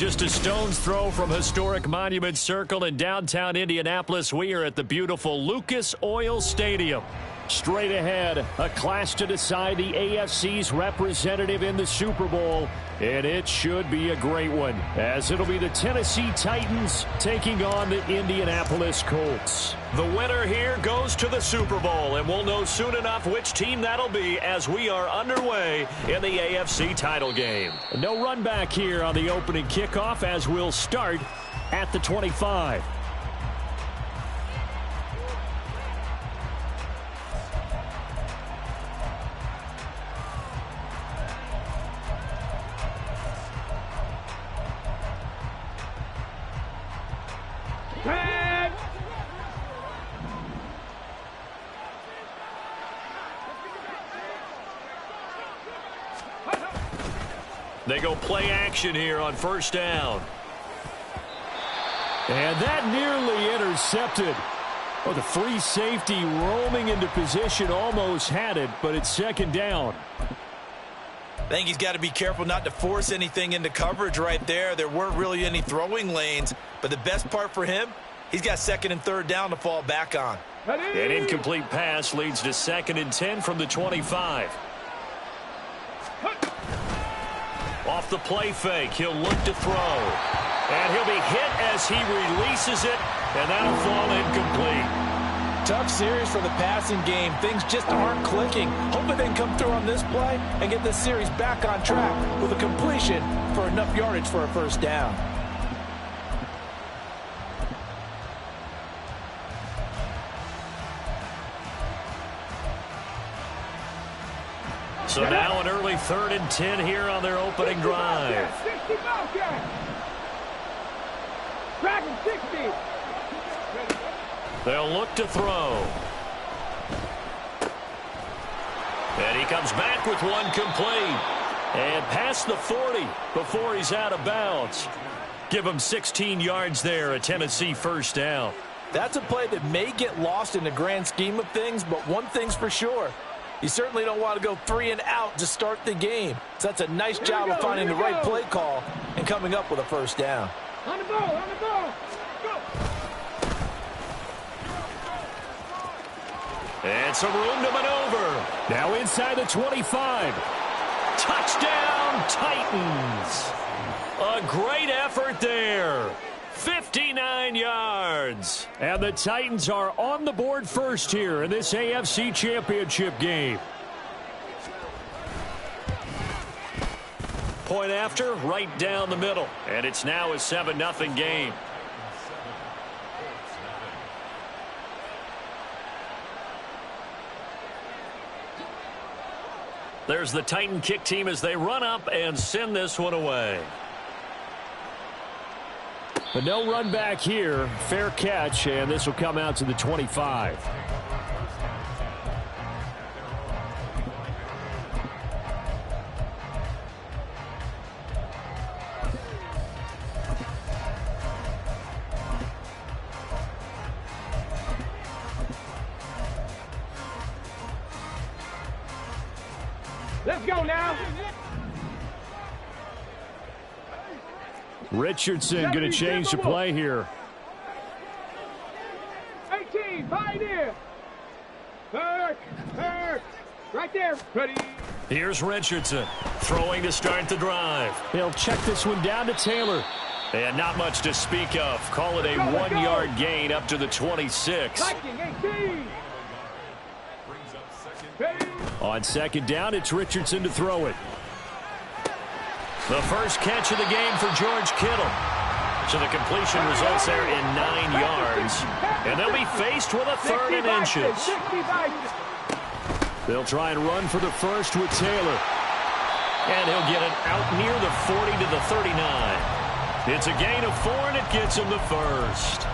Just a stone's throw from historic Monument Circle in downtown Indianapolis, we are at the beautiful Lucas Oil Stadium. Straight ahead, a clash to decide the AFC's representative in the Super Bowl, and it should be a great one, as it'll be the Tennessee Titans taking on the Indianapolis Colts. The winner here goes to the Super Bowl, and we'll know soon enough which team that'll be as we are underway in the AFC title game. No run back here on the opening kickoff as we'll start at the 25. They go play action here on first down. And that nearly intercepted. Oh, the free safety roaming into position almost had it, but it's second down. I think he's got to be careful not to force anything into coverage right there. There weren't really any throwing lanes, but the best part for him, he's got second and third down to fall back on. An incomplete pass leads to second and 10 from the 25. Off the play fake, he'll look to throw. And he'll be hit as he releases it, and that'll fall incomplete. Tough series for the passing game. Things just aren't clicking. Hopefully they can come through on this play and get this series back on track with a completion for enough yardage for a first down. So now an early 3rd and 10 here on their opening drive. 60 Dragon 60. They'll look to throw. And he comes back with one complete. And past the 40 before he's out of bounds. Give him 16 yards there, a Tennessee first down. That's a play that may get lost in the grand scheme of things, but one thing's for sure. You certainly don't want to go 3 and out to start the game. So that's a nice job of finding the right play call and coming up with a first down. On the ball, go! And some room to maneuver. Now inside the 25. Touchdown, Titans. A great effort there. 59 yards. And the Titans are on the board first here in this AFC Championship game. Point after, right down the middle. And it's now a 7-0 game. There's the Titan kick team as they run up and send this one away. But no run back here. Fair catch, and this will come out to the 25. Let's go now. Richardson going to change the play here. 18, Pioneer. Hurt. Right there. Ready. Here's Richardson throwing to start the drive. He'll check this one down to Taylor. And not much to speak of. Call it a 1-yard gain up to the 26. Viking, 18. On second down, it's Richardson to throw it. The first catch of the game for George Kittle. So the completion results there in 9 yards. And they'll be faced with a 3rd and inches. They'll try and run for the first with Taylor. And he'll get it out near the 40 to the 39. It's a gain of 4, and it gets him the first.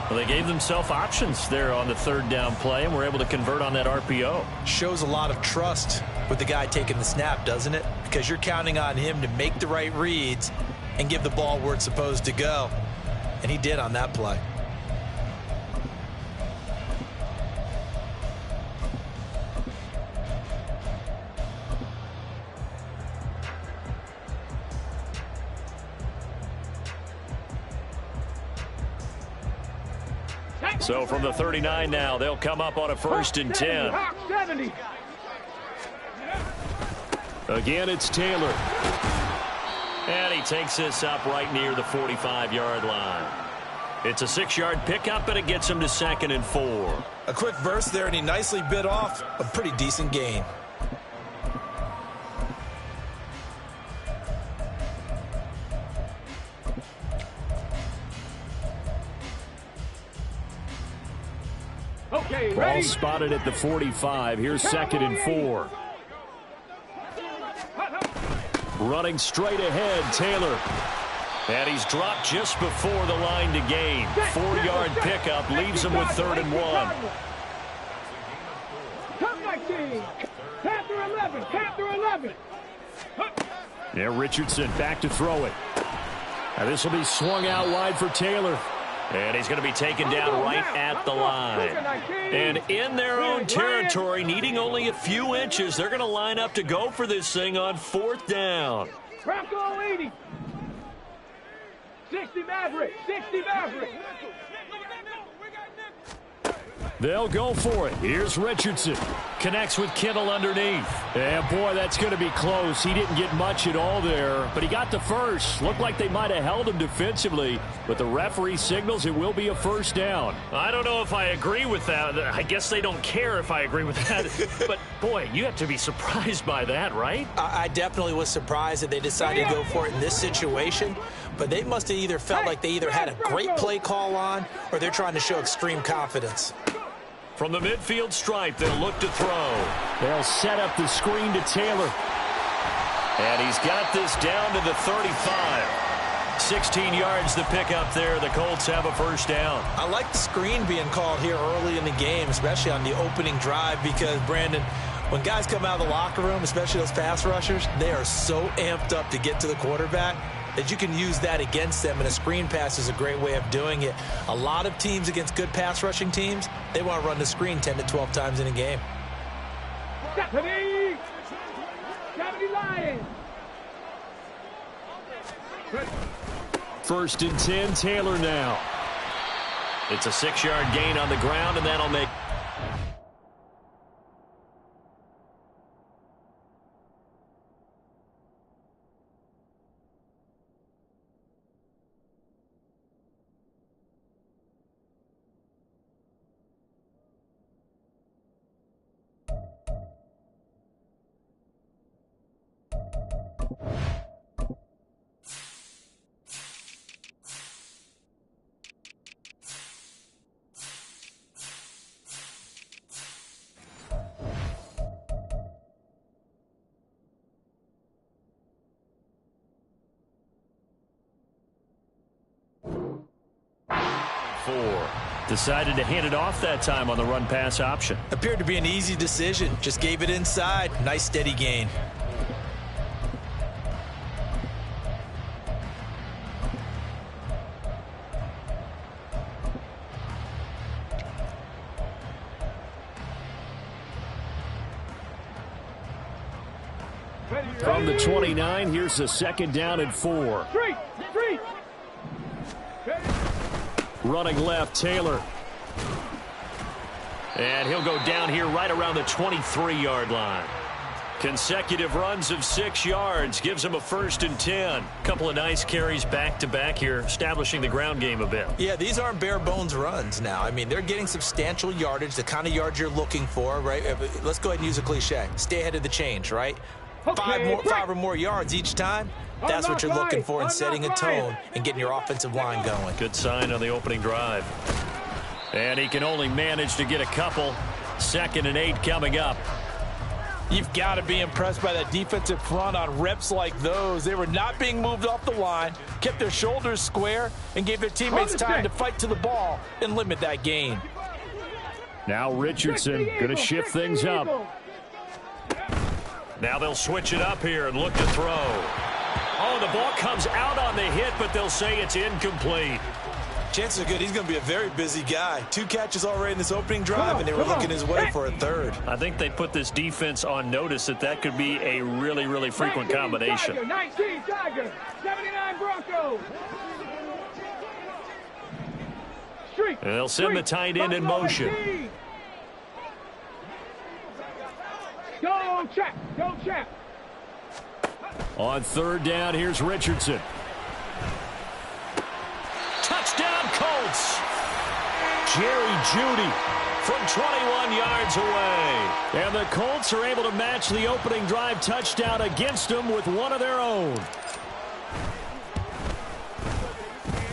Well, they gave themselves options there on the 3rd down play, and were able to convert on that RPO. Shows a lot of trust with the guy taking the snap, doesn't it? Because you're counting on him to make the right reads and give the ball where it's supposed to go. And he did on that play. So from the 39 now, they'll come up on a 1st and 10. 70. Again, it's Taylor. And he takes this up right near the 45-yard line. It's a 6-yard pickup, and it gets him to 2nd and 4. A quick burst there, and he nicely bit off a pretty decent gain. Okay, Ball ready? spotted at the 45. Here's 2nd and 4. Running straight ahead, Taylor. And he's dropped just before the line to gain. 4-yard pickup leaves him with 3rd and 1. Come 19. Panther 11. Panther 11. Yeah, Richardson back to throw it. Now this will be swung out wide for Taylor. And he's going to be taken down right at the line. And in their own territory, needing only a few inches, they're going to line up to go for this thing on 4th down. Bronco 80. 60 Maverick. 60 Maverick. They'll go for it. Here's Richardson. Connects with Kittle underneath. And boy, that's going to be close. He didn't get much at all there, but he got the first. Looked like they might have held him defensively, but the referee signals it will be a 1st down. I don't know if I agree with that. I guess they don't care if I agree with that. But boy, you have to be surprised by that, right? I definitely was surprised that they decided to go for it in this situation, but they must have either felt like they either had a great play call on or they're trying to show extreme confidence. From the midfield stripe, they'll look to throw. They'll set up the screen to Taylor. And he's got this down to the 35. 16 yards to pick up there. The Colts have a 1st down. I like the screen being called here early in the game, especially on the opening drive, because, Brandon, when guys come out of the locker room, especially those pass rushers, they are so amped up to get to the quarterback that you can use that against them, and a screen pass is a great way of doing it. A lot of teams against good pass rushing teams, they want to run the screen 10 to 12 times in a game. Stephanie! Stephanie Lions! 1st and 10, Taylor now. It's a 6-yard gain on the ground, and that'll make... Decided to hand it off that time on the run-pass option. Appeared to be an easy decision. Just gave it inside. Nice steady gain. From the 29, here's the 2nd down and 4. Street! Running left, Taylor. And he'll go down here right around the 23-yard line. Consecutive runs of 6 yards gives him a 1st and 10. Couple of nice carries back-to-back here, establishing the ground game a bit. Yeah, these aren't bare-bones runs now. I mean, they're getting substantial yardage, the kind of yards you're looking for, right? Let's go ahead and use a cliche. Stay ahead of the change, right? Okay, 5 or more yards each time. That's what you're looking for in setting a tone and getting your offensive line going. Good sign on the opening drive. And he can only manage to get a couple. 2nd and 8 coming up. You've got to be impressed by that defensive front on reps like those. They were not being moved off the line, kept their shoulders square, and gave their teammates time to fight to the ball and limit that gain. Now Richardson going to shift things up. Now they'll switch it up here and look to throw. Oh, the ball comes out on the hit, but they'll say it's incomplete. Chances are good he's going to be a very busy guy. 2 catches already in this opening drive, and they were looking his way for a 3rd. I think they put this defense on notice that could be a really, really frequent combination. 19 Tiger, 79 Broncos. Street. And they'll send the tight end in motion. Go, Chap. Go, Chap. On third down, here's Richardson. Touchdown, Colts. Jerry Jeudy from 21 yards away. And the Colts are able to match the opening drive touchdown against them with one of their own.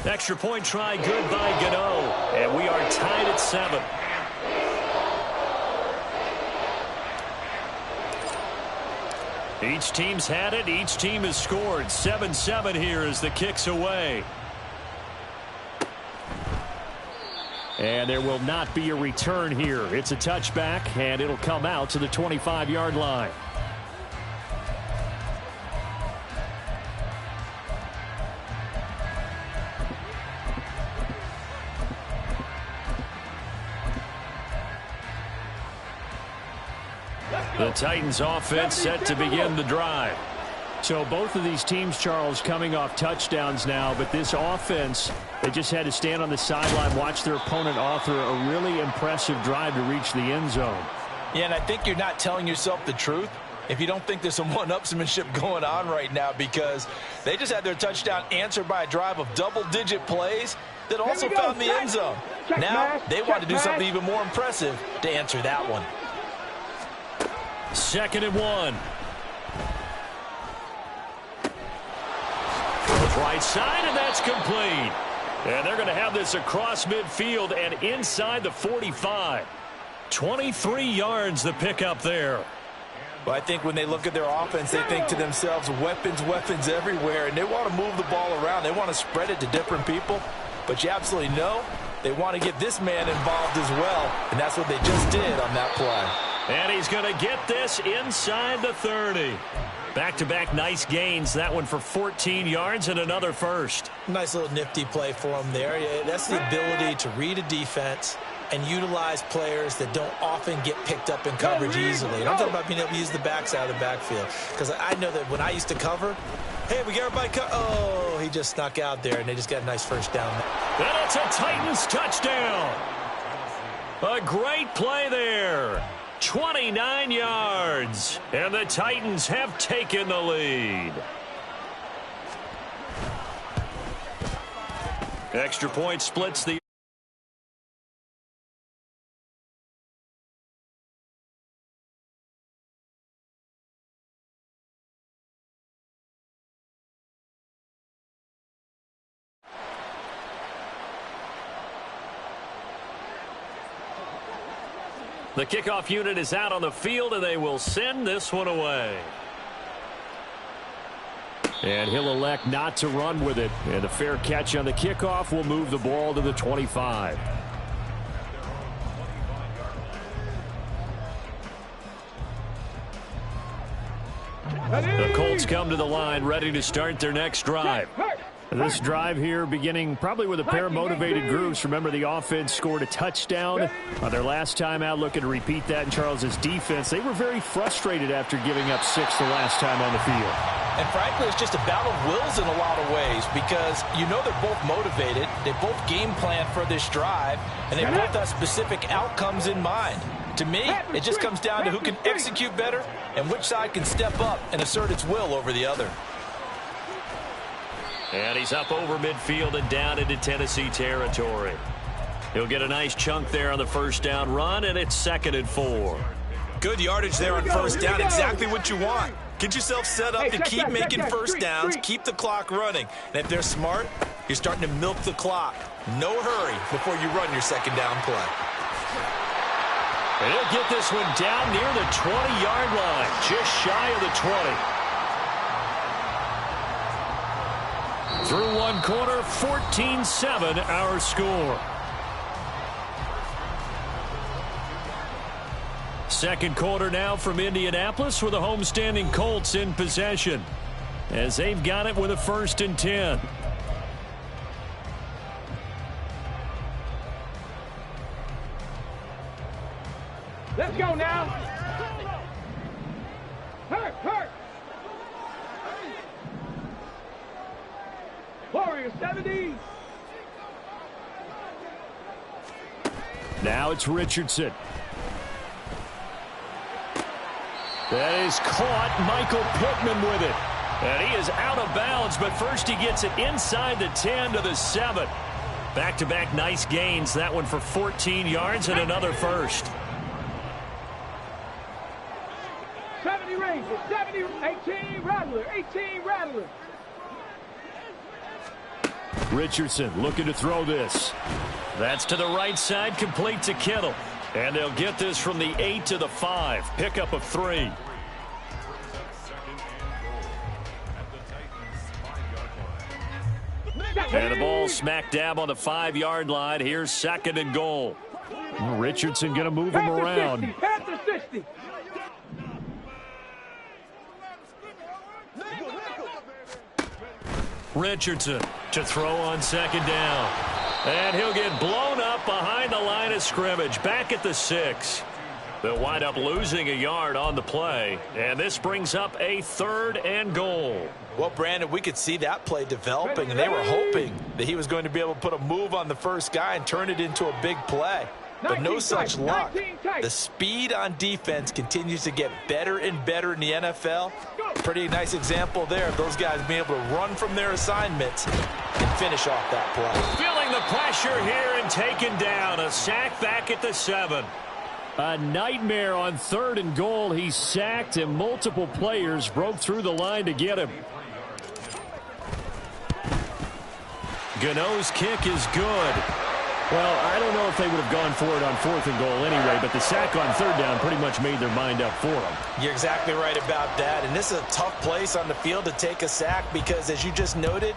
Extra point try good by Gano. And we are tied at 7. Each team's had it. Each team has scored. 7-7 here as the kick's away. And there will not be a return here. It's a touchback, and it'll come out to the 25-yard line. The Titans offense set to begin the drive. So both of these teams, Charles, coming off touchdowns now, but this offense, they just had to stand on the sideline, watch their opponent author a really impressive drive to reach the end zone. Yeah, and I think you're not telling yourself the truth if you don't think there's some one-upsmanship going on right now, because they just had their touchdown answered by a drive of double-digit plays that also found the end zone. Now they want to do something even more impressive to answer that one. 2nd and 1. Goes right side, and that's complete. And they're going to have this across midfield and inside the 45. 23 yards the pickup there. Well, I think when they look at their offense, they think to themselves, weapons, weapons everywhere, and they want to move the ball around. They want to spread it to different people, but you absolutely know they want to get this man involved as well, and that's what they just did on that play. And he's going to get this inside the 30. Back-to-back nice gains. That one for 14 yards and another first. Nice little nifty play for him there. That's the ability to read a defense and utilize players that don't often get picked up in coverage easily. And I'm talking about being able to use the backside of the backfield. Because I know that when I used to cover, hey, we got everybody oh, he just snuck out there, and they just got a nice first down. And it's a Titans touchdown. A great play there. 29 yards, and the Titans have taken the lead. Extra point splits the The kickoff unit is out on the field, and they will send this one away. And he'll elect not to run with it. And a fair catch on the kickoff will move the ball to the 25. The Colts come to the line, ready to start their next drive. This drive here beginning probably with a pair of motivated groups. Remember, the offense scored a touchdown on their last time out, looking to repeat that in Charles's defense. They were very frustrated after giving up 6 the last time on the field. And frankly, it's just a battle of wills in a lot of ways, because you know they're both motivated. They both game plan for this drive, and they both have specific outcomes in mind. To me, it just comes down to who can execute better and which side can step up and assert its will over the other. And he's up over midfield and down into Tennessee territory. He'll get a nice chunk there on the first down run, and it's 2nd and 4. Good yardage there on first down. Exactly what you want. Get yourself set up to keep making first downs, keep the clock running. And if they're smart, you're starting to milk the clock. No hurry before you run your second down play. And he'll get this one down near the 20-yard line, just shy of the 20. Through one quarter, 14-7 our score. Second quarter now from Indianapolis with the homestanding Colts in possession, as they've got it with a 1st and 10. Let's go now. Hurt. Warrior 70. Now it's Richardson. That is caught. Michael Pittman with it. And he is out of bounds, but first he gets it inside the 10 to the 7. Back-to-back nice gains. That one for 14 yards and another first. 70 Rangers, 70, 18 Rattler, 18 Rattler. Richardson looking to throw this. That's to the right side, complete to Kittle. And they'll get this from the 8 to the 5. Pickup of 3. And the ball smack dab on the 5-yard line. Here's 2nd and goal. Richardson going to move him around. 60, pass to 60. Richardson to throw on 2nd down. And he'll get blown up behind the line of scrimmage. Back at the 6. They'll wind up losing a yard on the play. And this brings up a 3rd and goal. Well, Brandon, we could see that play developing, and they were hoping that he was going to be able to put a move on the first guy and turn it into a big play. But no such luck. The speed on defense continues to get better and better in the NFL. Pretty nice example there of those guys being able to run from their assignments and finish off that play. Feeling the pressure here and taken down. A sack back at the 7. A nightmare on 3rd and goal. He's sacked, and multiple players broke through the line to get him. Gano's kick is good. Well, I don't know if they would have gone for it on 4th and goal anyway, but the sack on 3rd down pretty much made their mind up for them. You're exactly right about that, and this is a tough place on the field to take a sack because, as you just noted,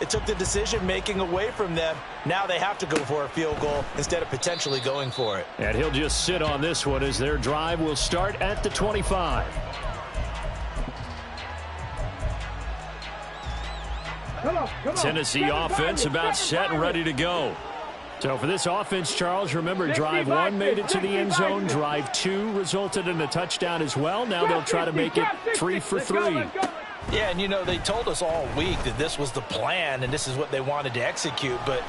it took the decision-making away from them. Now they have to go for a field goal instead of potentially going for it. And he'll just sit on this one as their drive will start at the 25. Come on. Tennessee offense about set and ready to go. So for this offense, Charles, remember drive 1 made it to the end zone. Drive 2 resulted in a touchdown as well. Now they'll try to make it 3 for 3. Yeah, and you know, they told us all week that this was the plan and this is what they wanted to execute, but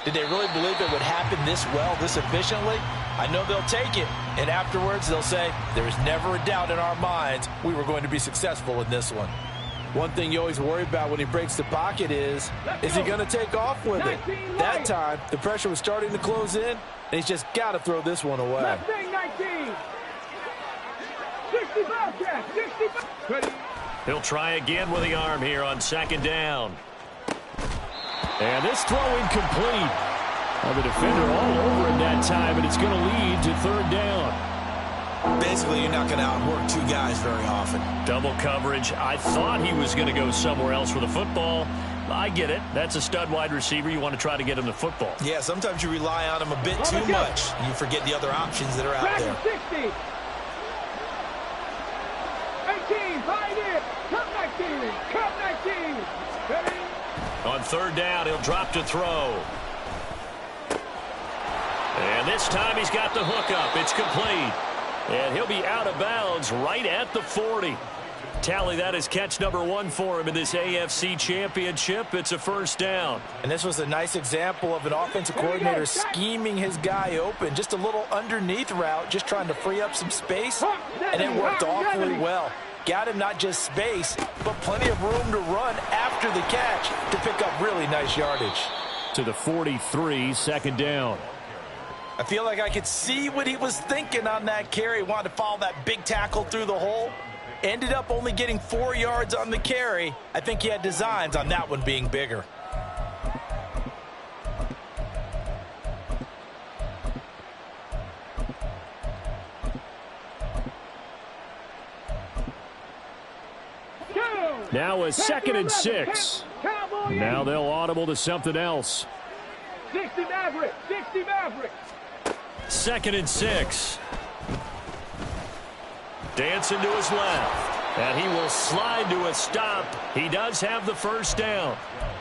did they really believe it would happen this well, this efficiently? I know they'll take it, and afterwards they'll say, there's never a doubt in our minds we were going to be successful in this one. One thing you always worry about when he breaks the pocket is he going to take off with it? That time, the pressure was starting to close in, and he's just got to throw this one away. 19. 60 Bobcat, 60. He'll try again with the arm here on 2nd down. And this throw incomplete. Well, the defender all over him that time, and it's going to lead to 3rd down. Basically, you're not going to outwork 2 guys very often. Double coverage. I thought he was going to go somewhere else with the football. I get it. That's a stud wide receiver. You want to try to get him the football. Yeah, sometimes you rely on him a bit too much. You forget the other options that are out there. 60. 18, find it. Come 19. Ready? On 3rd down, he'll drop to throw. And this time he's got the hookup. It's complete. And he'll be out of bounds right at the 40. Tally, that is catch number 1 for him in this AFC Championship. It's a 1st down. And this was a nice example of an offensive coordinator scheming his guy open. Just a little underneath route, just trying to free up some space. And it worked awfully well. Got him not just space, but plenty of room to run after the catch to pick up really nice yardage. To the 43, 2nd down. I feel like I could see what he was thinking on that carry. Wanted to follow that big tackle through the hole. Ended up only getting 4 yards on the carry. I think he had designs on that one being bigger. Now a 2nd and 6. Now they'll audible to something else. 60 Maverick. 60 Maverick. 2nd and 6. Dancing to his left. And he will slide to a stop. He does have the 1st down.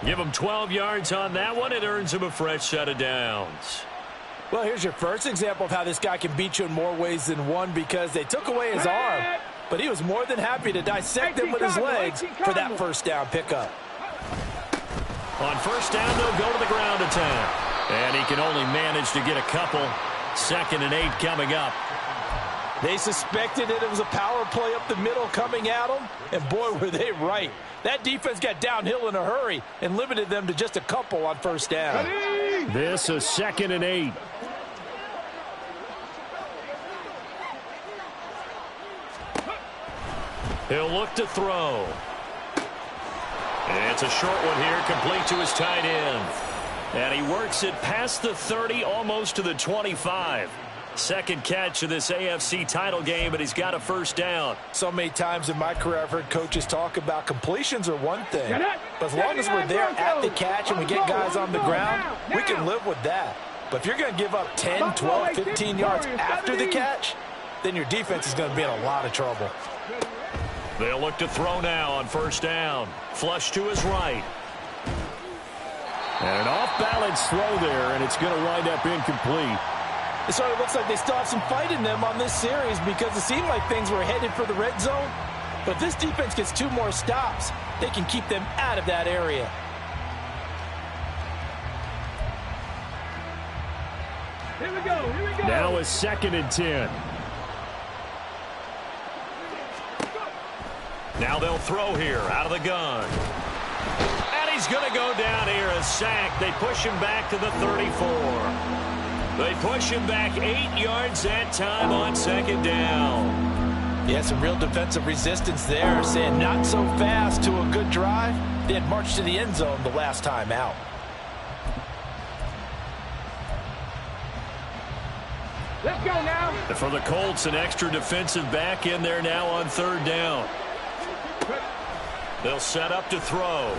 Give him 12 yards on that one. It earns him a fresh set of downs. Well, here's your first example of how this guy can beat you in more ways than one, because they took away his arm, but he was more than happy to dissect him with his legs for that 1st down pickup. On 1st down, they'll go to the ground attack. And he can only manage to get a couple. 2nd and 8 coming up. They suspected it was a power play up the middle coming at them, and boy, were they right. That defense got downhill in a hurry and limited them to just a couple on first down. This is 2nd and 8. He'll look to throw. And it's a short one here, complete to his tight end. And he works it past the 30, almost to the 25. Second catch of this AFC title game, and he's got a first down. So many times in my career I've heard coaches talk about completions are one thing. But as long as we're there at the catch and we get guys on the ground, we can live with that. But if you're going to give up 10, 12, 15 yards after the catch, then your defense is going to be in a lot of trouble. They'll look to throw now on first down. Flush to his right. And an off-balance throw there, and it's going to wind up incomplete. It sort of looks like they still have some fight in them on this series because it seemed like things were headed for the red zone. But if this defense gets 2 more stops, they can keep them out of that area. Here we go. Here we go. Now a 2nd and 10. Now they'll throw here out of the gun. And he's going to go down here, a sack. They push him back to the 34. They push him back 8 yards that time on 2nd down. Yeah, some real defensive resistance there, saying not so fast to a good drive, then march to the end zone the last time out. Let's go now. And for the Colts, an extra defensive back in there now on 3rd down. They'll set up to throw.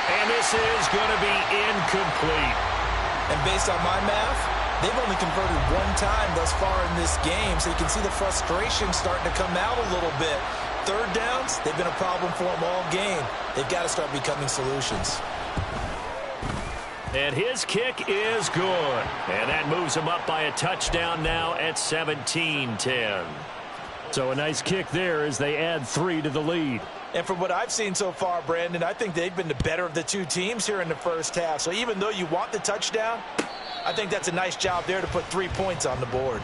And this is going to be incomplete. And based on my math, they've only converted 1 time thus far in this game, so you can see the frustration starting to come out a little bit. 3rd downs, they've been a problem for them all game. They've got to start becoming solutions. And his kick is good. And that moves him up by a touchdown now at 17-10. So a nice kick there as they add 3 to the lead. And from what I've seen so far, Brandon, I think they've been the better of the 2 teams here in the first half. So even though you want the touchdown, I think that's a nice job there to put 3 points on the board.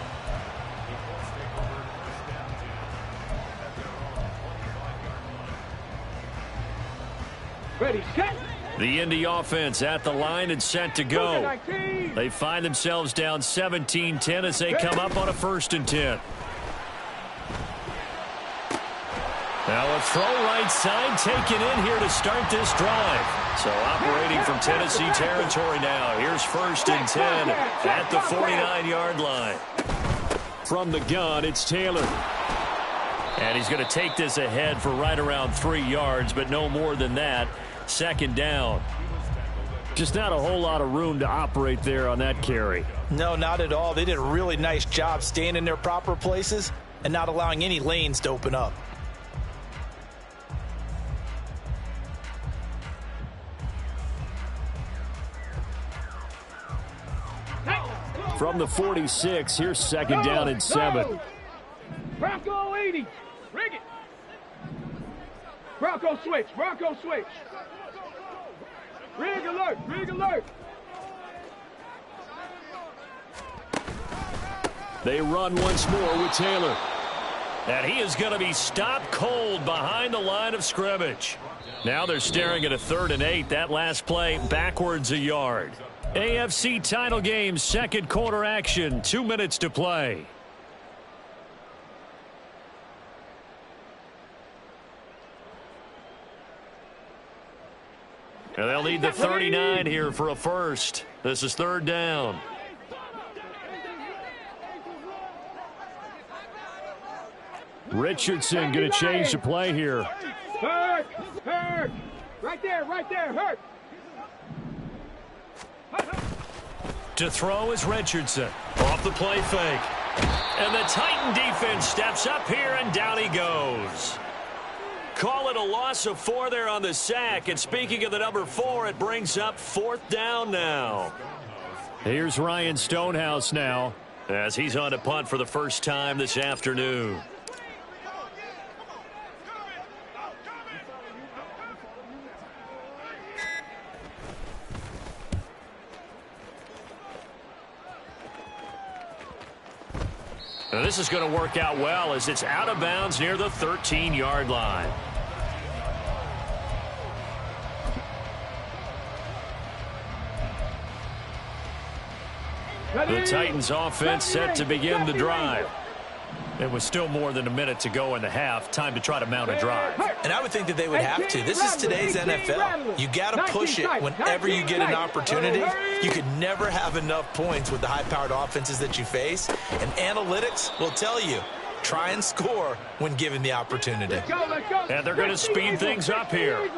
Ready, set. The Indy offense at the line and set to go. They find themselves down 17-10 as they come up on a 1st and 10. Now a throw right side taken in here to start this drive. So operating from Tennessee territory now. Here's 1st and 10 at the 49-yard line. From the gun, it's Taylor. And he's going to take this ahead for right around 3 yards, but no more than that. 2nd down. Just not a whole lot of room to operate there on that carry. No, not at all. They did a really nice job staying in their proper places and not allowing any lanes to open up. From the 46, here's 2nd down and 7. Bronco 80. Rig it. Bronco switch. Bronco switch. Rig alert. Rig alert. They run once more with Taylor. And he is going to be stopped cold behind the line of scrimmage. Now they're staring at a 3rd and 8. That last play backwards a yard. AFC title game, 2nd quarter action. 2 minutes to play. And they'll need the 39 here for a first. This is 3rd down. Richardson going to change the play here. Hurt. Hurt. Right there. Right there. Hurt. To throw is Richardson. Off the play fake. And the Titan defense steps up here, and down he goes. Call it a loss of 4 there on the sack. And speaking of the number 4, it brings up 4th down now. Here's Ryan Stonehouse now as he's on to punt for the first time this afternoon. Now, this is going to work out well as it's out of bounds near the 13-yard line. The Titans offense set to begin the drive. It was still more than a minute to go in the half. Time to try to mount a drive. And I would think that they would have to. This is today's NFL. You got to push it whenever you get an opportunity. You could never have enough points with the high-powered offenses that you face. And analytics will tell you, try and score when given the opportunity. And they're going to speed things up here.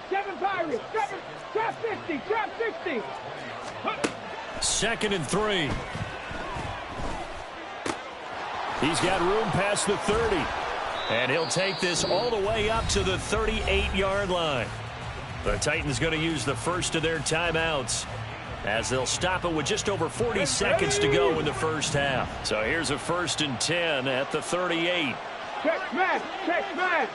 7 Pirates, trap 50, trap 60. 2nd and 3. He's got room past the 30. And he'll take this all the way up to the 38-yard line. The Titans going to use the first of their timeouts as they'll stop it with just over 40 seconds to go in the first half. So here's a 1st and 10 at the 38. Check man, check man.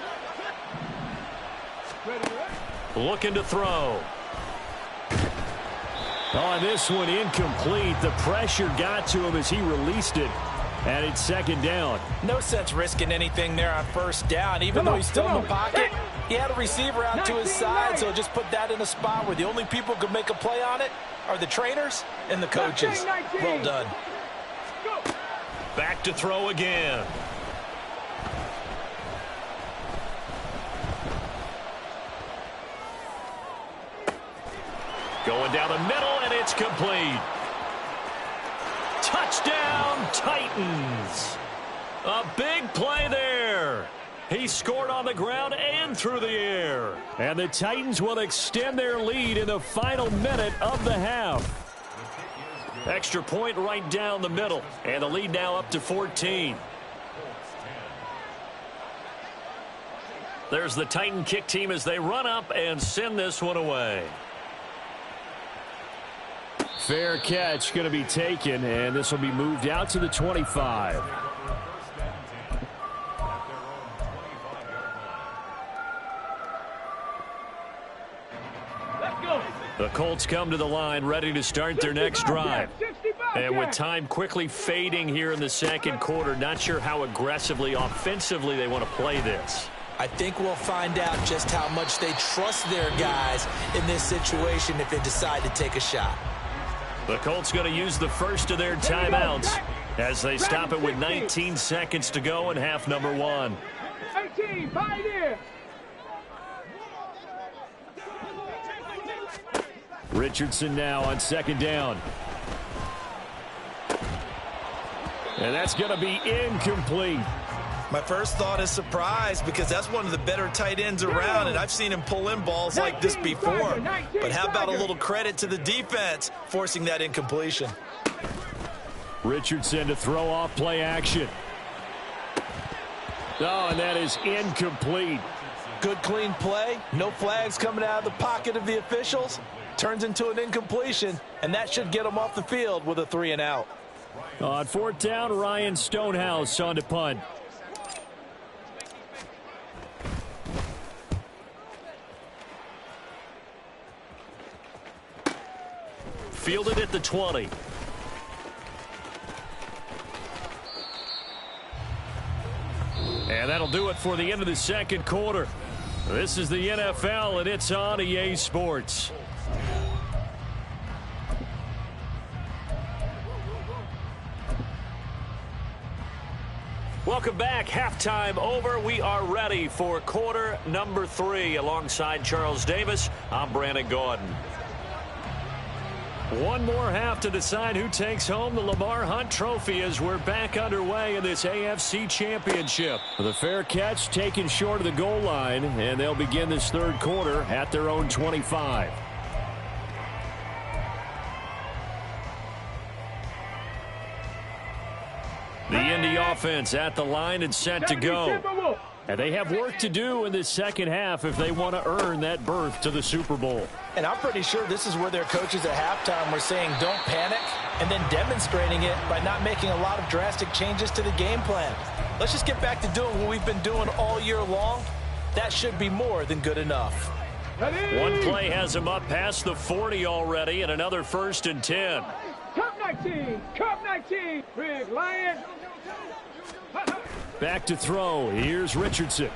Looking to throw. On this one, incomplete. The pressure got to him as he released it. And it's 2nd down. No sense risking anything there on 1st down. Even though he's still in the pocket, he had a receiver out to his side, so just put that in a spot where the only people who could make a play on it are the trainers and the coaches. Well done. Back to throw again. Going down the middle, and it's complete. Touchdown, Titans. A big play there. He scored on the ground and through the air. And the Titans will extend their lead in the final minute of the half. Extra point right down the middle. And the lead now up to 14. There's the Titan kick team as they run up and send this one away. Fair catch going to be taken, and this will be moved out to the 25. Let's go. The Colts come to the line ready to start their next drive. And with time quickly fading here in the 2nd quarter, not sure how aggressively, offensively they want to play this. I think we'll find out just how much they trust their guys in this situation if they decide to take a shot. The Colts going to use the first of their timeouts as they stop it with 19 seconds to go in half number 1. 18, Pioneer. Richardson now on 2nd down. And that's going to be incomplete. My first thought is surprise because that's one of the better tight ends around, and I've seen him pull in balls like this before. But how about a little credit to the defense forcing that incompletion? Richardson to throw off play action. Oh, and that is incomplete. Good clean play. No flags coming out of the pocket of the officials. Turns into an incompletion, and that should get him off the field with a 3 and out. On 4th down, Ryan Stonehouse on to punt. Fielded at the 20. And that'll do it for the end of the 2nd quarter. This is the NFL, and it's on EA Sports. Welcome back. Halftime over. We are ready for quarter number 3. Alongside Charles Davis, I'm Brandon Gordon. One more half to decide who takes home the Lamar Hunt Trophy as we're back underway in this AFC Championship. The fair catch taken short of the goal line, and they'll begin this 3rd quarter at their own 25. The Indy offense at the line and set to go. And they have work to do in this 2nd half if they want to earn that berth to the Super Bowl. And I'm pretty sure this is where their coaches at halftime were saying don't panic, and then demonstrating it by not making a lot of drastic changes to the game plan. Let's just get back to doing what we've been doing all year long. That should be more than good enough. One play has him up past the 40 already, and another 1st and 10. Cup 19, Cup 19. 19. Big Lion. Back to throw. Here's Richardson.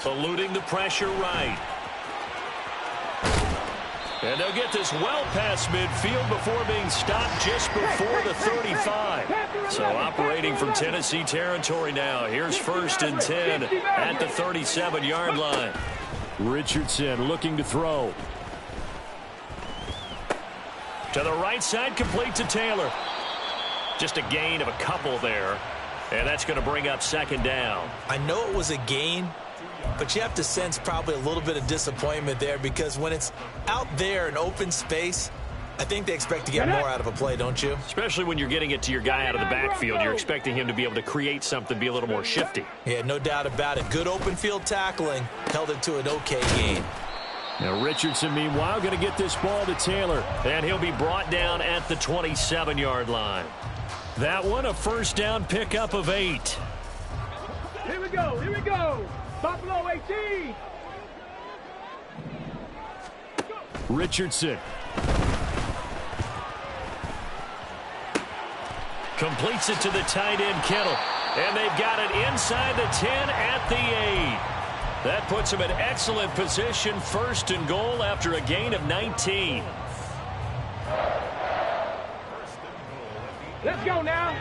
Eluding the pressure right. And they'll get this well past midfield before being stopped just before the 35. So operating from Tennessee territory now. Here's 1st and 10 at the 37-yard line. Richardson looking to throw. To the right side, complete to Taylor. Just a gain of a couple there. And that's going to bring up 2nd down. I know it was a gain, but you have to sense probably a little bit of disappointment there, because when it's out there in open space, I think they expect to get more out of a play, don't you? Especially when you're getting it to your guy out of the backfield. You're expecting him to be able to create something, be a little more shifty. Yeah, no doubt about it. Good open field tackling. Held it to an okay gain. Now Richardson, meanwhile, going to get this ball to Taylor. And he'll be brought down at the 27-yard line. That one, a 1st down pickup of 8. Here we go. Here we go. Buffalo 18. Richardson. Completes it to the tight end, Kittle. And they've got it inside the 10 at the 8. That puts him in excellent position, 1st and goal after a gain of 19. Let's go now.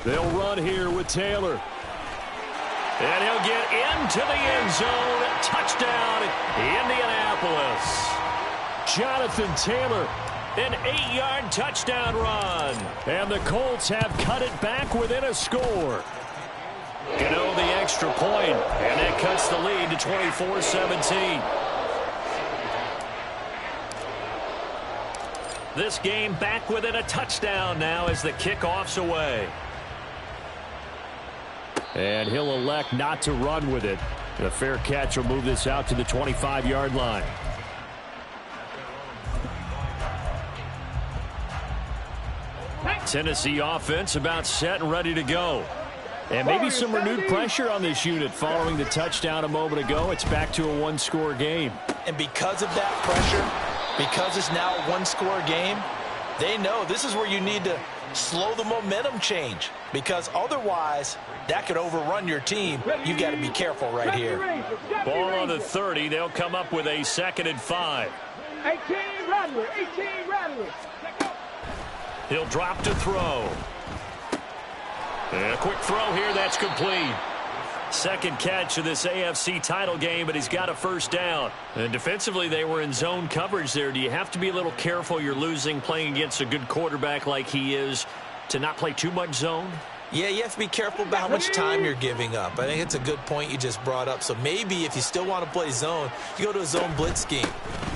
They'll run here with Taylor. And he'll get into the end zone. Touchdown, Indianapolis. Jonathan Taylor, an 8-yard touchdown run. And the Colts have cut it back within a score. Gano the extra point, and that cuts the lead to 24-17. This game back within a touchdown now as the kickoff's away. And he'll elect not to run with it. And a fair catch will move this out to the 25-yard line. Tennessee offense about set and ready to go. And maybe some renewed pressure on this unit following the touchdown a moment ago. It's back to a 1-score game. And because of that pressure, because it's now a 1-score game, they know this is where you need to slow the momentum change, because otherwise that could overrun your team. You've got to be careful right here. Ball on the 30. They'll come up with a 2nd and 5. 18 Rattler. 18 Rattler. He'll drop to throw. And a quick throw here. That's complete. 2nd catch of this AFC title game, but he's got a 1st down. And defensively, they were in zone coverage there. Do you have to be a little careful? You're losing, playing against a good quarterback like he is, to not play too much zone? Yeah, you have to be careful about how much time you're giving up. I think it's a good point you just brought up. So maybe if you still want to play zone, you go to a zone blitz scheme,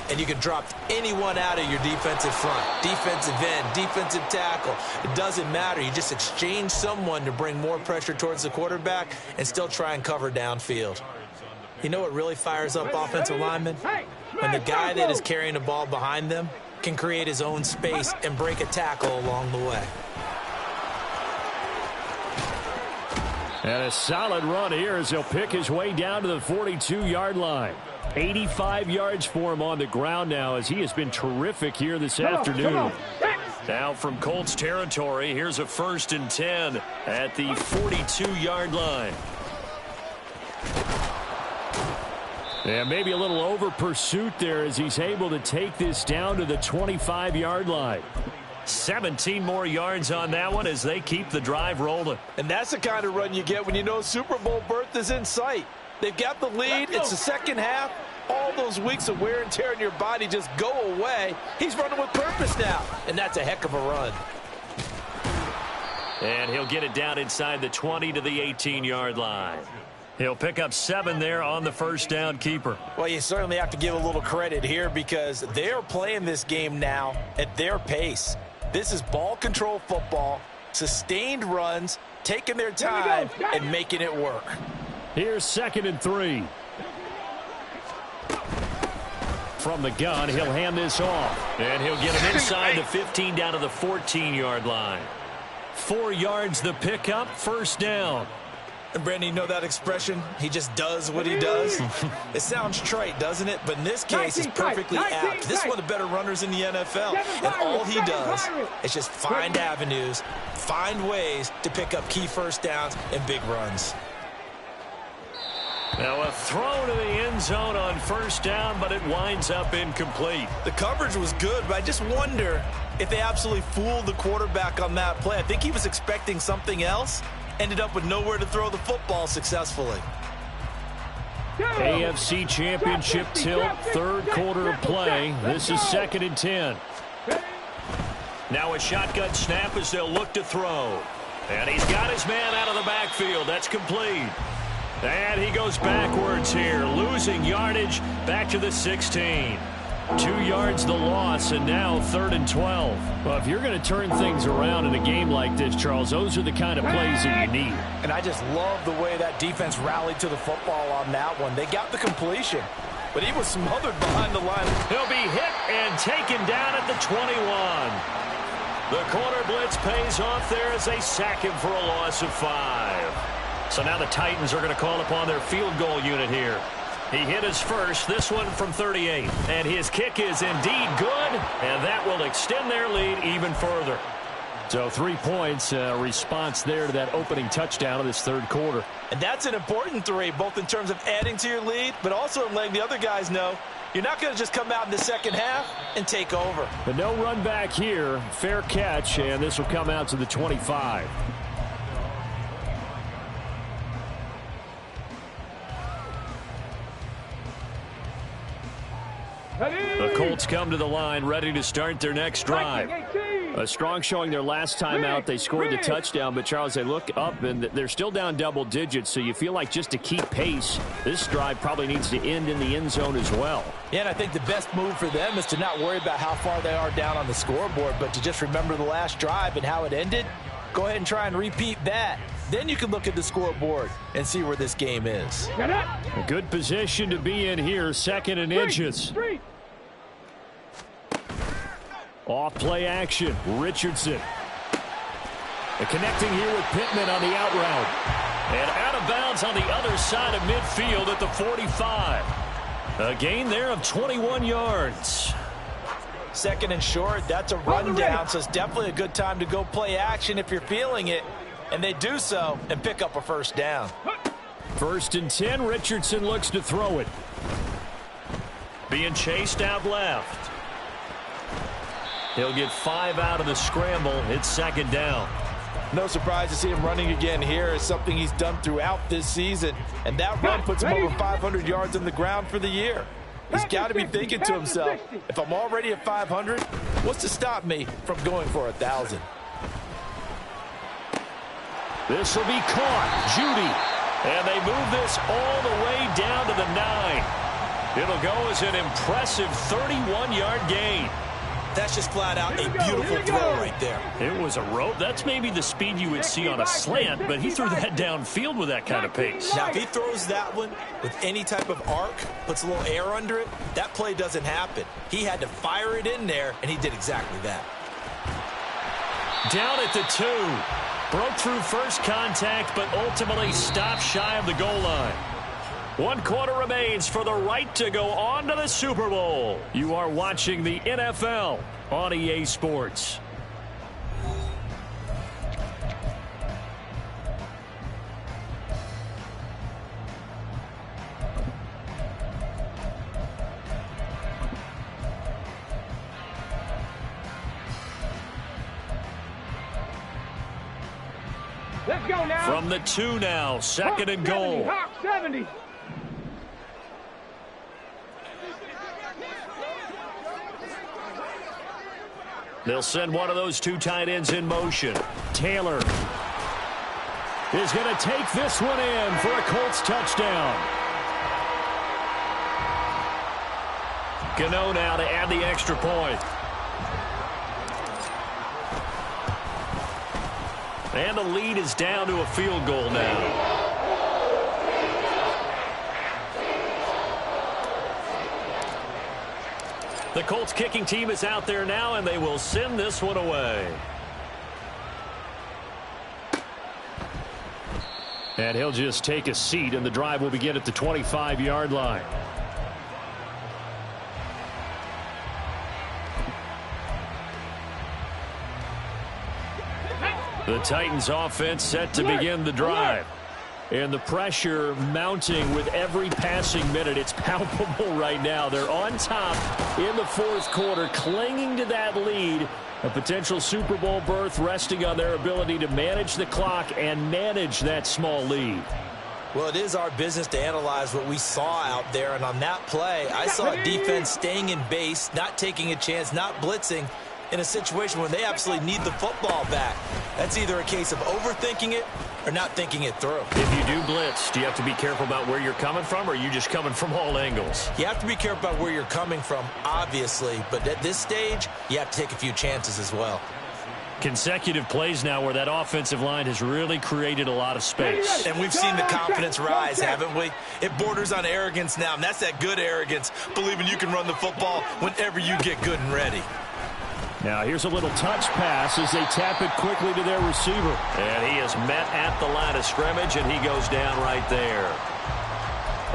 and you can drop anyone out of your defensive front, defensive end, defensive tackle. It doesn't matter. You just exchange someone to bring more pressure towards the quarterback and still try and cover downfield. You know what really fires up offensive linemen? When the guy that is carrying the ball behind them can create his own space and break a tackle along the way. And a solid run here as he'll pick his way down to the 42-yard line. 85 yards for him on the ground now, as he has been terrific here this afternoon. Now from Colts territory, here's a 1st and 10 at the 42-yard line. And maybe a little over pursuit there as he's able to take this down to the 25-yard line. 17 more yards on that one as they keep the drive rolling. And that's the kind of run you get when you know Super Bowl berth is in sight. They've got the lead. It's the second half. All those weeks of wear and tear in your body just go away. He's running with purpose now, and that's a heck of a run. And he'll get it down inside the 20 to the 18-yard line. He'll pick up 7 there on the 1st down keeper. Well, you certainly have to give a little credit here because they're playing this game now at their pace. This is ball control football, sustained runs, taking their time and making it work. Here's 2nd and 3. From the gun, he'll hand this off. And he'll get him inside the 15 down to the 14-yard line. 4 yards the pickup, 1st down. And Brandon, you know that expression? He just does what he does. It sounds trite, doesn't it? But in this case, it's perfectly apt. This is one of the better runners in the NFL. And all he does is just find avenues, find ways to pick up key first downs and big runs. Now a throw to the end zone on first down, but it winds up incomplete. The coverage was good, but I just wonder if they absolutely fooled the quarterback on that play. I think he was expecting something else. Ended up with nowhere to throw the football successfully. AFC Championship tilt, third quarter of play. This is 2nd and 10. Now a shotgun snap as they'll look to throw. And he's got his man out of the backfield. That's complete. And he goes backwards here, losing yardage back to the 16. 2 yards the loss, and now 3rd and 12. Well, if you're going to turn things around in a game like this, Charles, those are the kind of plays that you need. And I just love the way that defense rallied to the football on that one. They got the completion, but he was smothered behind the line. He'll be hit and taken down at the 21. The corner blitz pays off there as they sack him for a loss of 5. So now the Titans are going to call upon their field goal unit here. He hit his first, this one from 38. And his kick is indeed good, and that will extend their lead even further. So 3 points, response there to that opening touchdown of this third quarter. And that's an important 3, both in terms of adding to your lead, but also in letting the other guys know you're not going to just come out in the second half and take over. But no run back here. Fair catch, and this will come out to the 25. The Colts come to the line, ready to start their next drive. A strong showing their last time out. They scored the touchdown, but, Charles, they look up, and they're still down double digits, so you feel like just to keep pace, this drive probably needs to end in the end zone as well. Yeah, and I think the best move for them is to not worry about how far they are down on the scoreboard, but to just remember the last drive and how it ended. Go ahead and try and repeat that. Then you can look at the scoreboard and see where this game is. A good position to be in here, 2nd and inches. Off play action, Richardson. Connecting here with Pittman on the out route. And out of bounds on the other side of midfield at the 45. A gain there of 21 yards. 2nd and short, that's a rundown, so it's definitely a good time to go play action if you're feeling it. And they do so and pick up a first down. 1st and 10, Richardson looks to throw it. Being chased out left. He'll get 5 out of the scramble. It's 2nd down. No surprise to see him running again here. It's something he's done throughout this season. And that run puts him over 500 yards on the ground for the year. He's got to be thinking to himself, if I'm already at 500, what's to stop me from going for 1,000? This will be caught. Judy. And they move this all the way down to the 9. It'll go as an impressive 31-yard gain. That's just flat out a beautiful throw right there. It was a rope. That's maybe the speed you would see on a slant, but he threw that downfield with that kind of pace. Now, if he throws that one with any type of arc, puts a little air under it, that play doesn't happen. He had to fire it in there, and he did exactly that. Down at the 2. Broke through first contact, but ultimately stopped shy of the goal line. 1 quarter remains for the right to go on to the Super Bowl. You are watching the NFL on EA Sports. Let's go now. From the 2 now, 2nd and goal. Hawk 70. They'll send one of those 2 tight ends in motion. Taylor is going to take this one in for a Colts touchdown. Gano now to add the extra point. And the lead is down to a field goal now. The Colts kicking team is out there now, and they will send this one away. And he'll just take a seat, and the drive will begin at the 25-yard line. The Titans offense set to begin the drive. And the pressure mounting with every passing minute. It's palpable right now. They're on top in the fourth quarter, clinging to that lead. A potential Super Bowl berth resting on their ability to manage the clock and manage that small lead. Well, it is our business to analyze what we saw out there. And on that play, I saw a defense staying in base, not taking a chance, not blitzing, in a situation where they absolutely need the football back. That's either a case of overthinking it or not thinking it through. If you do blitz, do you have to be careful about where you're coming from, or are you just coming from all angles? You have to be careful about where you're coming from, obviously, but at this stage, you have to take a few chances as well. Consecutive plays now where that offensive line has really created a lot of space. And we've seen the confidence rise, haven't we? It borders on arrogance now, and that's that good arrogance, believing you can run the football whenever you get good and ready. Now here's a little touch pass as they tap it quickly to their receiver. And he is met at the line of scrimmage, and he goes down right there.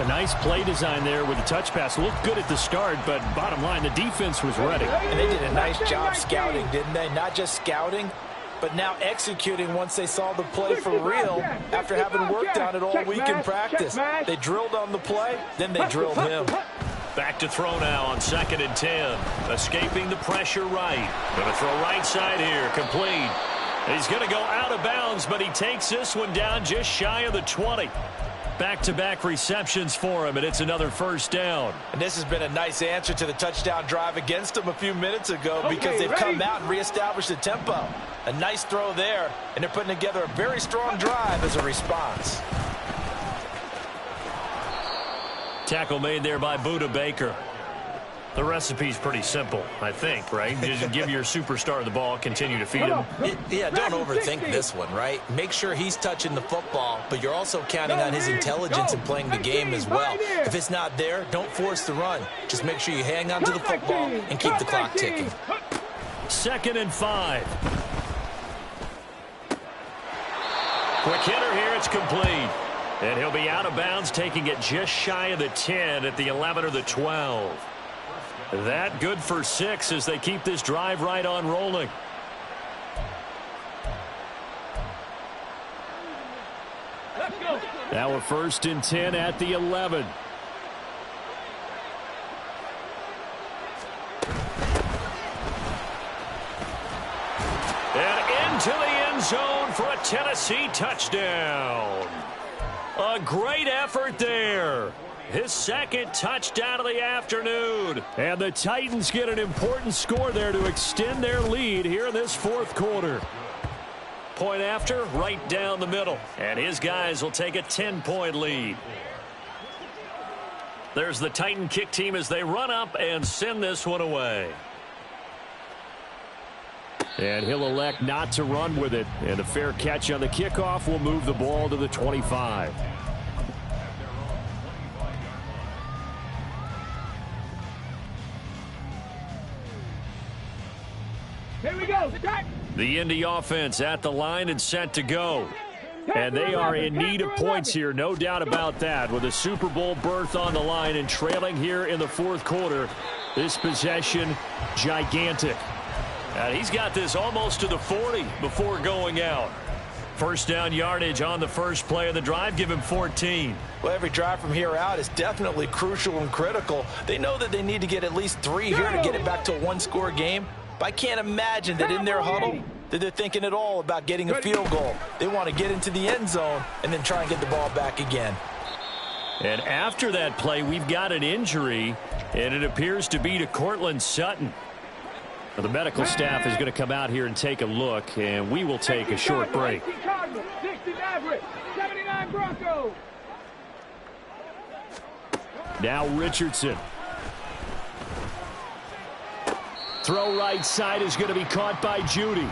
A nice play design there with the touch pass. Looked good at the start, but bottom line, the defense was ready. And they did a nice job scouting, didn't they? Not just scouting, but now executing once they saw the play for real after having worked on it all week in practice. They drilled on the play, then they drilled him. Back to throw now on 2nd and 10. Escaping the pressure right. Going to throw right side here. Complete. He's going to go out of bounds, but he takes this one down just shy of the 20. Back-to-back receptions for him, and it's another first down. And this has been a nice answer to the touchdown drive against them a few minutes ago because they've come out and reestablished the tempo. A nice throw there, and they're putting together a very strong drive as a response. Tackle made there by Budda Baker. The recipe's pretty simple, I think, right? Just give your superstar the ball, continue to feed him. Yeah, don't overthink this one, right? Make sure he's touching the football, but you're also counting on his intelligence in playing the game as well. If it's not there, don't force the run. Just make sure you hang on to the football and keep the clock ticking. 2nd and 5. Quick hitter here, it's complete. And he'll be out of bounds, taking it just shy of the 10 at the 11 or the 12. That good for 6 as they keep this drive right on rolling. Let's go. Now a 1st and 10 at the 11. And into the end zone for a Tennessee touchdown. A great effort there. His 2nd touchdown of the afternoon. And the Titans get an important score there to extend their lead here in this 4th quarter. Point after, right down the middle. And his guys will take a 10-point lead. There's the Titan kick team as they run up and send this one away. And he'll elect not to run with it. And a fair catch on the kickoff will move the ball to the 25. Here we go. The Indy offense at the line and set to go. And they are in need of points here, no doubt about that. With a Super Bowl berth on the line and trailing here in the 4th quarter, this possession gigantic. And he's got this almost to the 40 before going out. First down yardage on the first play of the drive. Give him 14. Well, every drive from here out is definitely crucial and critical. They know that they need to get at least 3 here to get it back to a one-score game. But I can't imagine that in their huddle that they're thinking at all about getting a field goal. They want to get into the end zone and then try and get the ball back again. And after that play, we've got an injury, and it appears to be to Cortland Sutton. Well, the medical staff is going to come out here and take a look, and we will take a short break. 79 Broncos. Now Richardson. Throw right side is going to be caught by Judy.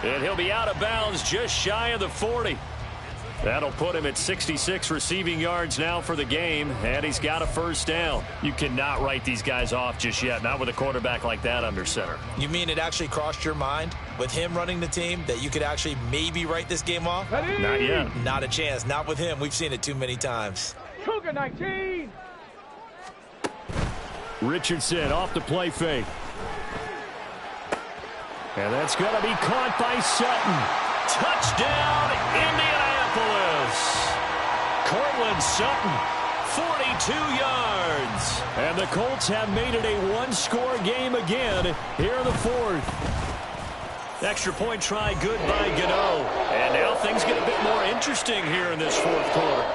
And he'll be out of bounds just shy of the 40. That'll put him at 66 receiving yards now for the game, and he's got a first down. You cannot write these guys off just yet, not with a quarterback like that under center. You mean it actually crossed your mind with him running the team that you could actually maybe write this game off? Not yet. Not a chance. Not with him. We've seen it too many times. Cougar 19. Richardson off the play fake. And that's going to be caught by Sutton. Touchdown, Indianapolis. Cortland Sutton, 42 yards. And the Colts have made it a one-score game again here in the fourth. Extra point try good by Gano. And now things get a bit more interesting here in this fourth quarter.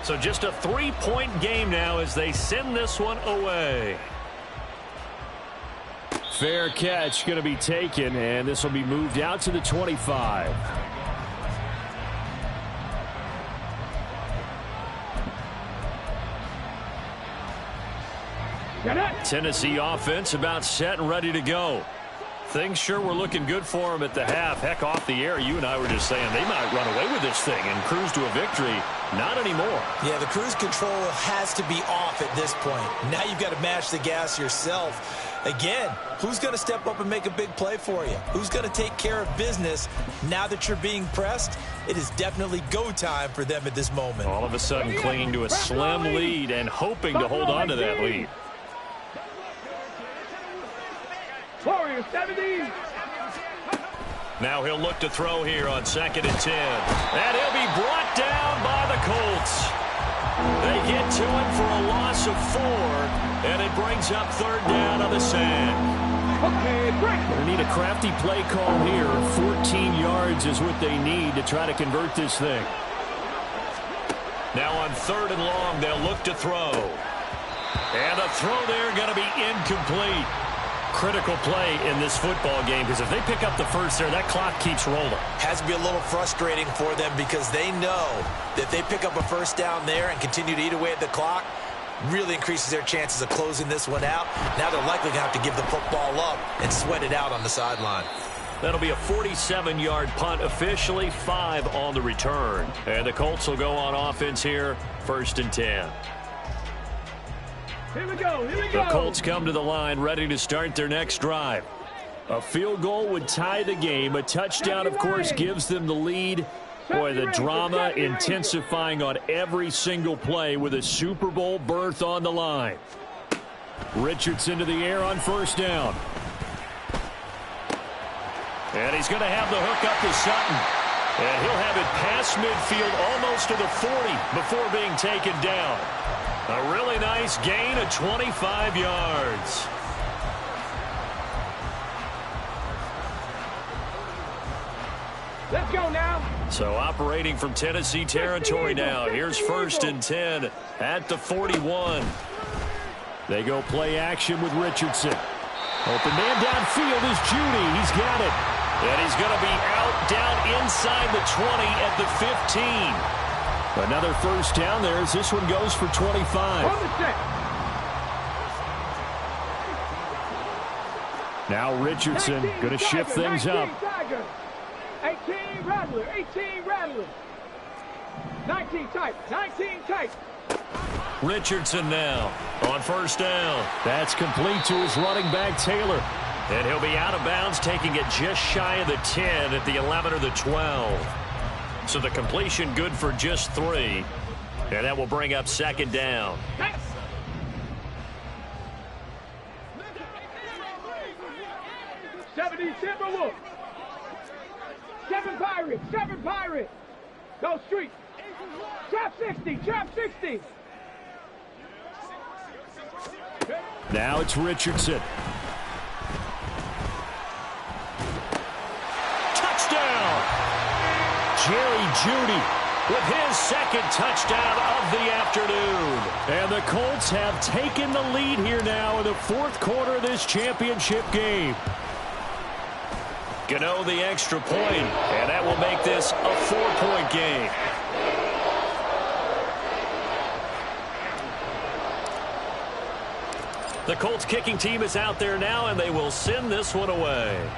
So just a 3-point game now as they send this one away. Fair catch going to be taken, and this will be moved out to the 25. Tennessee offense about set and ready to go. Things sure were looking good for them at the half. Heck, off the air, you and I were just saying they might run away with this thing and cruise to a victory. Not anymore. Yeah, the cruise control has to be off at this point. Now you've got to match the gas yourself. Again, who's going to step up and make a big play for you? Who's going to take care of business now that you're being pressed? It is definitely go time for them at this moment. All of a sudden clinging to a slim lead and hoping to hold on to that lead. Warriors 70. Now he'll look to throw here on 2nd and 10. And he'll be brought down by the Colts. They get to him for a loss of 4, and it brings up 3rd down on the sand. Okay, great. They need a crafty play call here. 14 yards is what they need to try to convert this thing. Now on 3rd and long, they'll look to throw. And the throw there going to be incomplete. Critical play in this football game, because if they pick up the first there, that clock keeps rolling. Has to be a little frustrating for them because they know that they pick up a first down there and continue to eat away at the clock, really increases their chances of closing this one out. Now they're likely going to have to give the football up and sweat it out on the sideline. That'll be a 47-yard punt, officially 5 on the return. And the Colts will go on offense here, 1st and 10. Here we go, here we go. The Colts come to the line, ready to start their next drive. A field goal would tie the game. A touchdown, of course, gives them the lead. Boy, the drama intensifying on every single play with a Super Bowl berth on the line. Richardson to the air on 1st down. And he's going to have the hook up to Sutton. And he'll have it past midfield almost to the 40 before being taken down. A really nice gain of 25 yards. Let's go now. So operating from Tennessee territory now. Here's 1st and 10 at the 41. They go play action with Richardson. Open man downfield is Judy. He's got it. And he's going to be out down inside the 20 at the 15. Another first down there as this one goes for 25. Now Richardson going to shift things up. 18 Rattler, 18 Rattler. 19 tight, 19 tight. Richardson now on 1st down. That's complete to his running back, Taylor. And he'll be out of bounds, taking it just shy of the 10 at the 11 or the 12. So the completion good for just 3. And that will bring up 2nd down. 70 Timberwolves. 7 Pirates, 7 Pirates. Go street. Trap 60, trap 60. Now it's Richardson. Touchdown! Jerry Jeudy with his 2nd touchdown of the afternoon. And the Colts have taken the lead here now in the 4th quarter of this championship game. Gano the extra point, and that will make this a 4-point game. The Colts kicking team is out there now, and they will send this one away.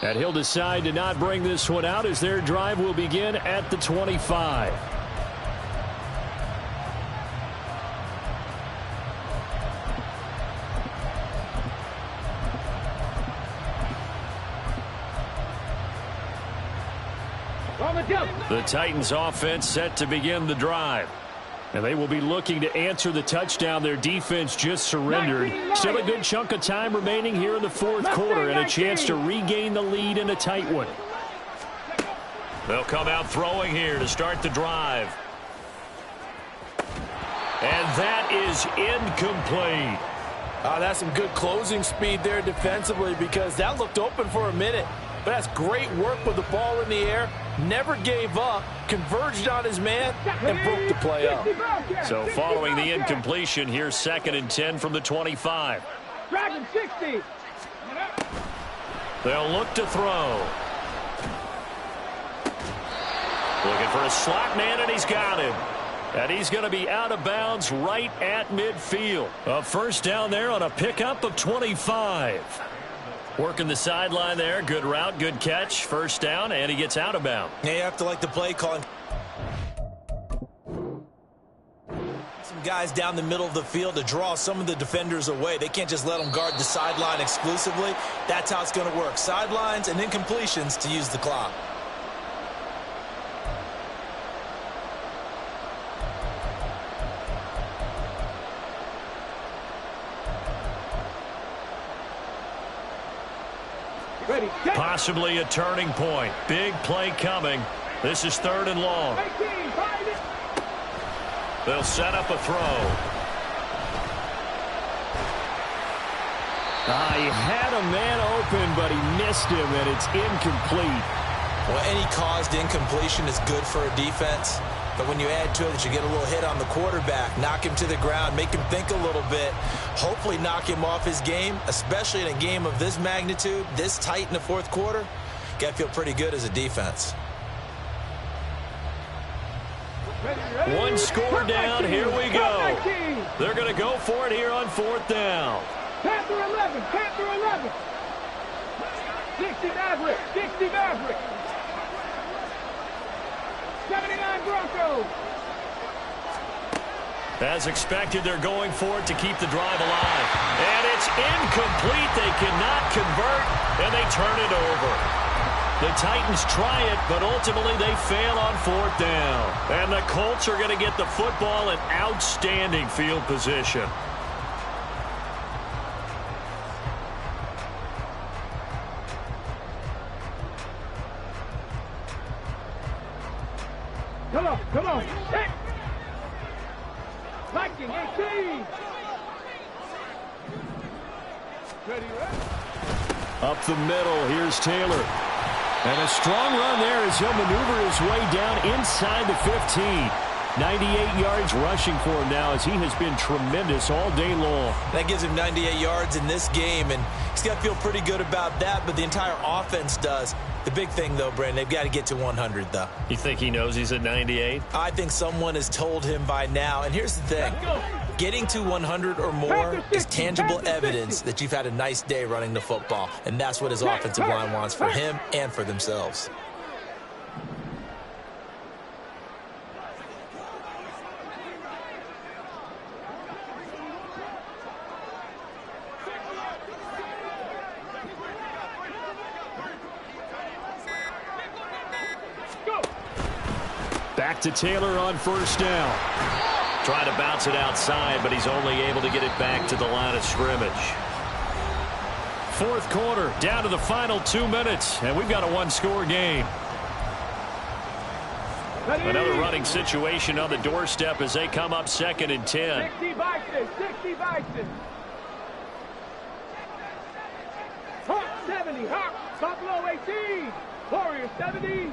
And he'll decide to not bring this one out as their drive will begin at the 25. The Titans offense set to begin the drive. And they will be looking to answer the touchdown their defense just surrendered. Still a good chunk of time remaining here in the fourth quarter and a chance to regain the lead in a tight one. They'll come out throwing here to start the drive. And that is incomplete. That's some good closing speed there defensively because that looked open for a minute. But that's great work with the ball in the air. Never gave up, converged on his man, and broke the play up. So following the incompletion, here's 2nd and 10 from the 25. Dragon 60. They'll look to throw. Looking for a slot man, and he's got him. And he's going to be out of bounds right at midfield. A first down there on a pickup of 25. Working the sideline there. Good route, good catch. First down, and he gets out of bounds. Yeah, you have to like the play calling. Some guys down the middle of the field to draw some of the defenders away. They can't just let them guard the sideline exclusively. That's how it's going to work. Sidelines and incompletions to use the clock. Possibly a turning point. Big play coming. This is 3rd and long. They'll set up a throw. He had a man open, but he missed him, and it's incomplete. Well, any caused incompletion is good for a defense. But when you add to it that you get a little hit on the quarterback, knock him to the ground, make him think a little bit, hopefully knock him off his game, especially in a game of this magnitude, this tight in the fourth quarter, you got to feel pretty good as a defense. One score down. Here we go. They're going to go for it here on 4th down. Panther 11. Panther 11. 60 Maverick. 60 Maverick. 79 Broncos. As expected, they're going for it to keep the drive alive. And it's incomplete. They cannot convert, and they turn it over. The Titans try it, but ultimately they fail on 4th down. And the Colts are going to get the football in outstanding field position. Come on, come on. Hit. Viking 18. Ready, ready. Up the middle, here's Taylor. And a strong run there as he'll maneuver his way down inside the 15. 98 yards rushing for him now as he has been tremendous all day long. That gives him 98 yards in this game, and he's got to feel pretty good about that, but the entire offense does. The big thing, though, Brandon, they've got to get to 100, though. You think he knows he's at 98? I think someone has told him by now, and here's the thing. Getting to 100 or more is tangible evidence that you've had a nice day running the football, and that's what his offensive line wants for him and for themselves. Back to Taylor on 1st down. Trying to bounce it outside, but he's only able to get it back to the line of scrimmage. 4th quarter, down to the final 2 minutes, and we've got a one-score game. Another running situation on the doorstep as they come up 2nd and 10. 60 Bison, 60 Bison. Hawk 70, Hawk, Buffalo 18, Warrior 70.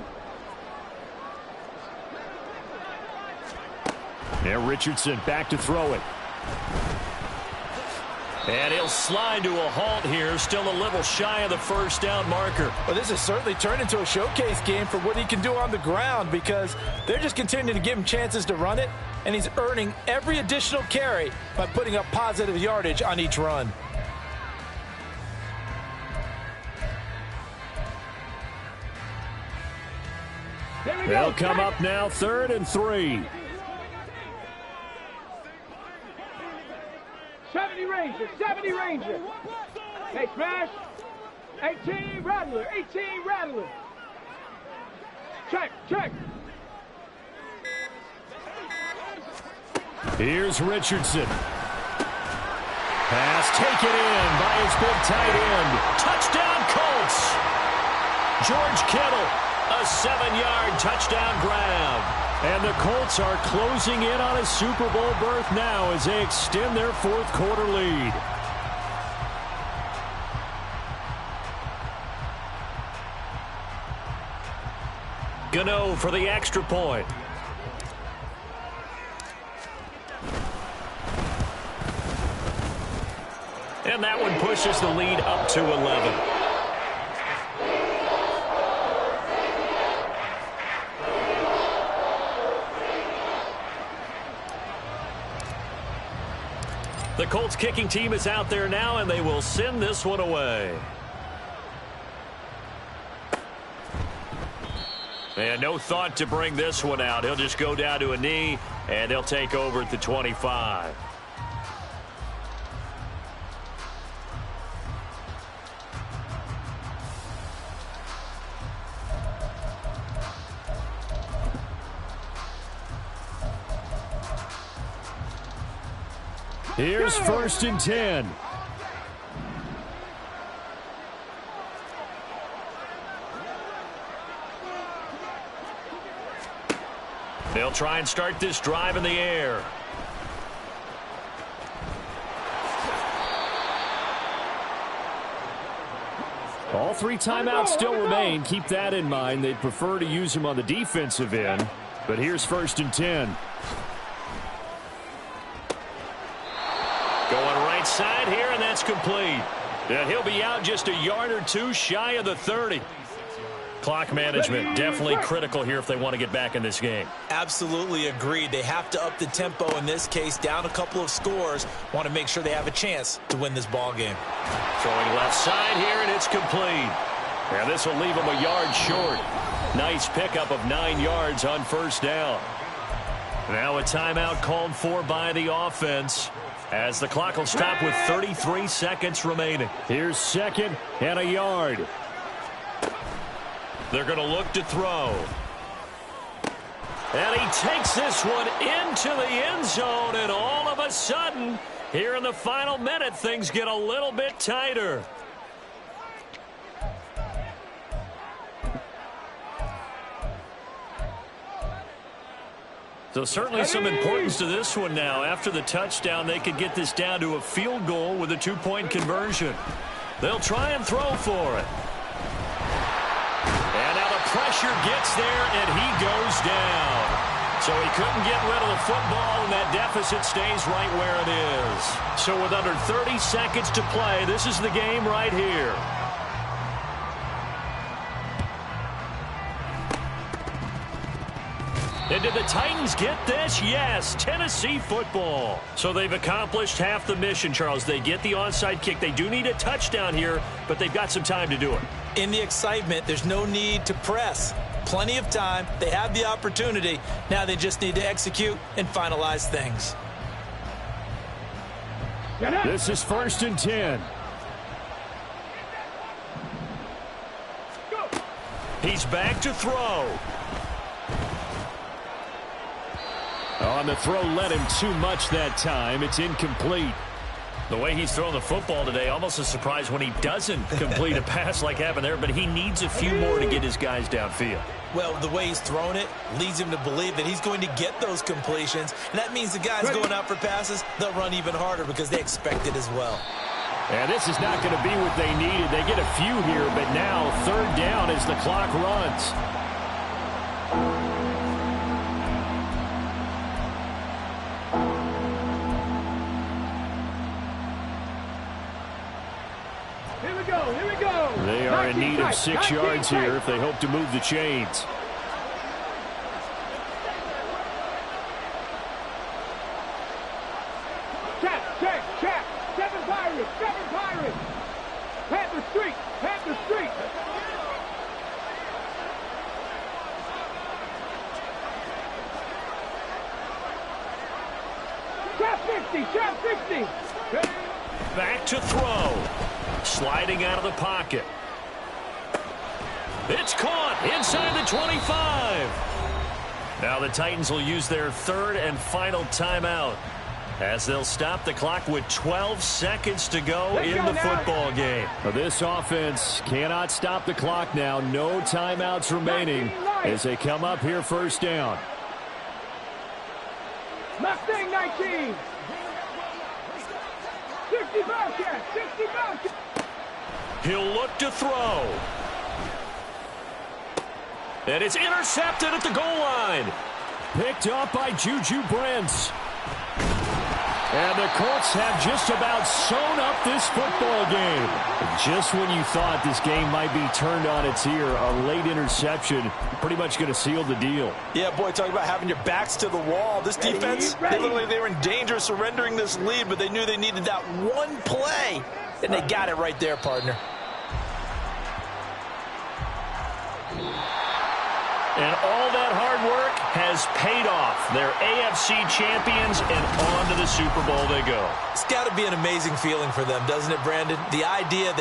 There, Richardson back to throw it. And he'll slide to a halt here, still a little shy of the first down marker. Well, this has certainly turned into a showcase game for what he can do on the ground because they're just continuing to give him chances to run it, and he's earning every additional carry by putting up positive yardage on each run. They'll come up now 3rd and 3. 70 Ranger, 70 Ranger. Hey, smash. 18 Rattler, 18 Rattler. Check, check. Here's Richardson. Pass taken in by his big tight end. Touchdown Colts. George Kittle, a 7-yard touchdown grab. And the Colts are closing in on a Super Bowl berth now as they extend their 4th quarter lead. Gano for the extra point. And that one pushes the lead up to 11. The Colts kicking team is out there now, and they will send this one away. And no thought to bring this one out. He'll just go down to a knee, and they'll take over at the 25. Here's 1st and 10. They'll try and start this drive in the air. All 3 timeouts still remain. Keep that in mind. They'd prefer to use them on the defensive end. But here's 1st and 10. Going right side here, and that's complete. And he'll be out just a yard or 2 shy of the 30. Clock management definitely critical here if they want to get back in this game. Absolutely agreed. They have to up the tempo in this case, down a couple of scores. Want to make sure they have a chance to win this ball game. Throwing left side here, and it's complete. And this will leave them a yard short. Nice pickup of 9 yards on 1st down. Now a timeout called for by the offense, as the clock will stop with 33 seconds remaining. Here's 2nd and a yard. They're going to look to throw. And he takes this one into the end zone, and all of a sudden, here in the final minute, things get a little bit tighter. So certainly some importance to this one now. After the touchdown, they could get this down to a field goal with a 2-point conversion. They'll try and throw for it. And now the pressure gets there, and he goes down. So he couldn't get rid of the football, and that deficit stays right where it is. So with under 30 seconds to play, this is the game right here. And did the Titans get this? Yes, Tennessee football. So they've accomplished half the mission, Charles. They get the onside kick. They do need a touchdown here, but they've got some time to do it. In the excitement, there's no need to press. Plenty of time. They have the opportunity. Now they just need to execute and finalize things. This is 1st and 10. He's back to throw. On the throw, led him too much that time. It's incomplete. The way he's throwing the football today, almost a surprise when he doesn't complete a pass like happened there, but he needs a few more to get his guys downfield. Well, the way he's thrown it leads him to believe that he's going to get those completions, and that means the guys going out for passes, they'll run even harder because they expect it as well. And this is not going to be what they needed. They get a few here, but now 3rd down as the clock runs. need of 6 yards here if they hope to move the chains. Check. 7 Pirates. Panther Street. Trap 60. Back to throw. Sliding out of the pocket. It's caught inside the 25. Now the Titans will use their 3rd and final timeout, as they'll stop the clock with 12 seconds to go in the football game. This offense cannot stop the clock now. No timeouts remaining as they come up here 1st down. Mustang 19. 60 Bobcat. He'll look to throw. And it's intercepted at the goal line. Picked up by Juju Brents. And the Colts have just about sewn up this football game. Just when you thought this game might be turned on its ear, a late interception pretty much going to seal the deal. Yeah, boy, talk about having your backs to the wall. This defense, they looked like they were in danger of surrendering this lead, but they knew they needed that one play, and they got it right there, partner. And all that hard work has paid off. They're AFC champions, and on to the Super Bowl they go. It's got to be an amazing feeling for them, doesn't it, Brandon? The idea that